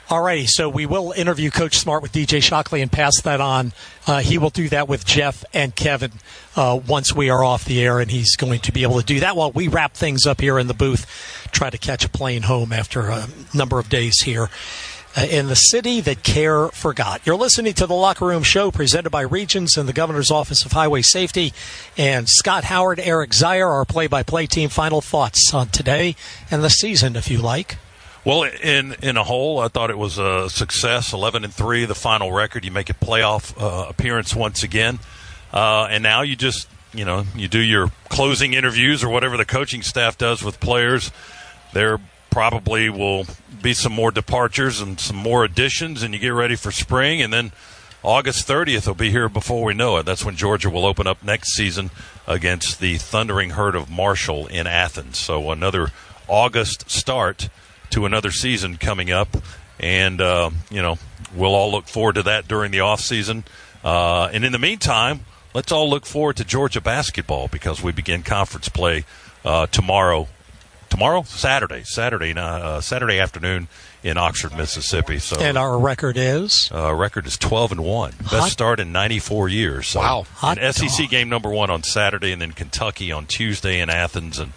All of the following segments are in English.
All righty, so we will interview Coach Smart with DJ Shockley and pass that on. He will do that with Jeff and Kevin once we are off the air, and he's going to be able to do that while we wrap things up here in the booth, try to catch a plane home after a number of days here in the city that care forgot. You're listening to the Locker Room Show presented by Regions and the Governor's Office of Highway Safety. And Scott Howard, Eric Zier, our play-by-play team. Final thoughts on today and the season, if you like. Well, in a whole, I thought it was a success. 11-3, the final record. You make a playoff appearance once again, and now you just you do your closing interviews or whatever the coaching staff does with players. There probably will be some more departures and some more additions, and you get ready for spring, and then August 30th will be here before we know it. That's when Georgia will open up next season against the Thundering Herd of Marshall in Athens. So another August start to another season coming up, and we'll all look forward to that during the off season. And in the meantime, let's all look forward to Georgia basketball because we begin conference play tomorrow, Saturday afternoon in Oxford, Mississippi. So, and our record is 12-1, best start in 94 years. So, wow! And SEC game number 1 on Saturday, and then Kentucky on Tuesday in Athens, and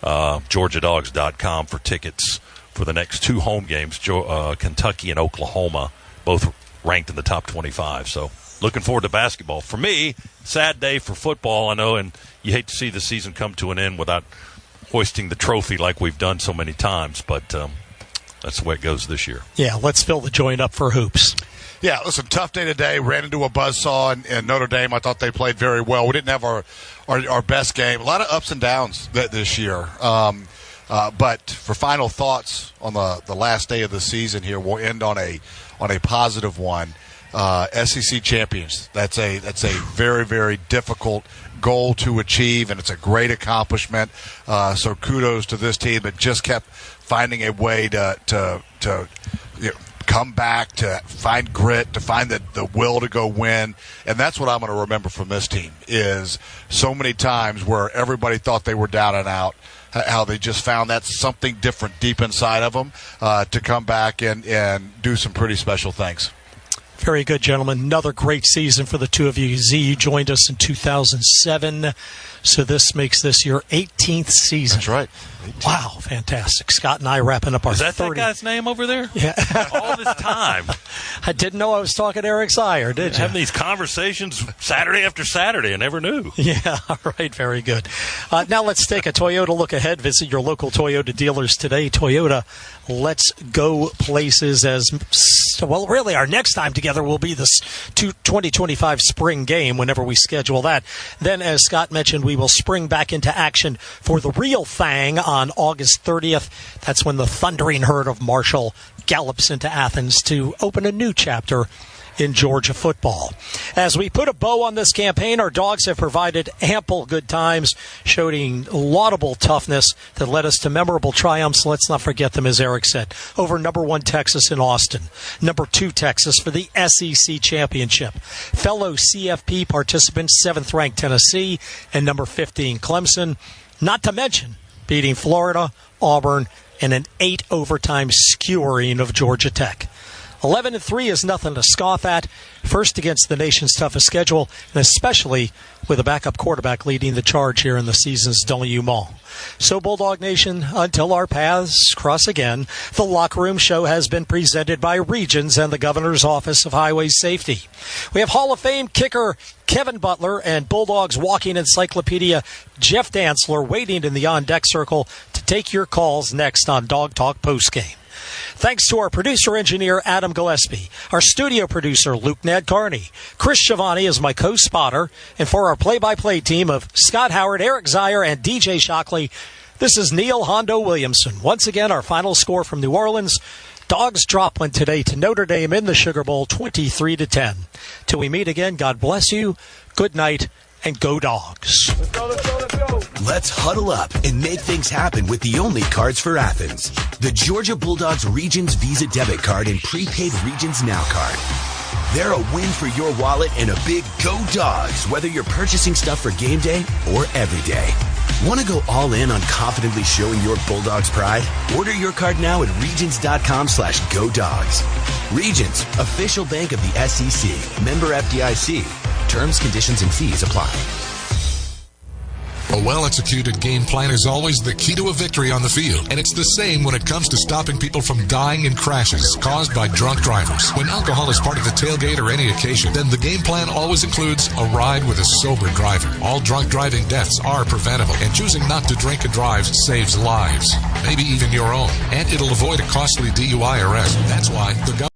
GeorgiaDogs.com for tickets for the next 2 home games, Kentucky and Oklahoma, both ranked in the top 25. So looking forward to basketball. For me, sad day for football, I know, and you hate to see the season come to an end without hoisting the trophy like we've done so many times, but that's the way it goes this year. Yeah, let's fill the joint up for hoops. Yeah, listen, tough day today. Ran into a buzzsaw in Notre Dame. I thought they played very well. We didn't have our best game. A lot of ups and downs this year. But for final thoughts on the last day of the season here, we'll end on a positive one. SEC champions. That's a very, very difficult goal to achieve, and it's a great accomplishment. So kudos to this team that just kept finding a way to come back, to find grit, to find the will to go win. And that's what I'm going to remember from this team is so many times where everybody thought they were down and out, how they just found that something different deep inside of them to come back and do some pretty special things. Very good, gentlemen. Another great season for the two of you. Z, you joined us in 2007, so this makes this your 18th season. That's right. 18. Wow, fantastic. Scott and I wrapping up our 30th. Is that that guy's name over there? Yeah. All this time. I didn't know I was talking to Eric Zier, did you? Having these conversations Saturday after Saturday. I never knew. Yeah, all right, very good. Now let's take a Toyota look ahead. Visit your local Toyota dealers today. Toyota, let's go places well, really, our next time together will be this 2025 spring game whenever we schedule that. Then, as Scott mentioned, we will spring back into action for the real thing on August 30th. That's when the Thundering Herd of Marshall gallops into Athens to open a new chapter in Georgia football. As we put a bow on this campaign, our dogs have provided ample good times, showing laudable toughness that led us to memorable triumphs. Let's not forget them, as Eric said, over number 1 Texas in Austin, number 2 Texas for the SEC championship, fellow CFP participants 7th-ranked Tennessee, and number 15 Clemson, not to mention beating Florida, Auburn, and an 8-overtime skewering of Georgia Tech. 11-3 is nothing to scoff at. First against the nation's toughest schedule, and especially with a backup quarterback leading the charge here in the season's denouement. So, Bulldog Nation, until our paths cross again, the Locker Room Show has been presented by Regions and the Governor's Office of Highway Safety. We have Hall of Fame kicker Kevin Butler and Bulldogs walking encyclopedia Jeff Dantzler waiting in the on-deck circle to take your calls next on Dog Talk Postgame. Thanks to our producer-engineer, Adam Gillespie, our studio producer, Luke Nadcarney. Chris Schiavone is my co-spotter, and for our play-by-play team of Scott Howard, Eric Zier, and DJ Shockley, this is Neil Hondo Williamson. Once again, our final score from New Orleans. Dogs drop one today to Notre Dame in the Sugar Bowl, 23-10. Till we meet again, God bless you, good night, and go Dogs. Let's go, let's go, let's go. Let's huddle up and make things happen with the only cards for Athens. The Georgia Bulldogs Regions Visa Debit Card and Prepaid Regions Now Card. They're a win for your wallet and a big Go Dogs, whether you're purchasing stuff for game day or every day. Want to go all in on confidently showing your Bulldogs pride? Order your card now at regions.com/GoDogs. Regions, official bank of the SEC. Member FDIC. Terms, conditions, and fees apply. A well-executed game plan is always the key to a victory on the field, and it's the same when it comes to stopping people from dying in crashes caused by drunk drivers. When alcohol is part of the tailgate or any occasion, then the game plan always includes a ride with a sober driver. All drunk driving deaths are preventable, and choosing not to drink and drive saves lives, maybe even your own, and it'll avoid a costly DUI arrest. That's why the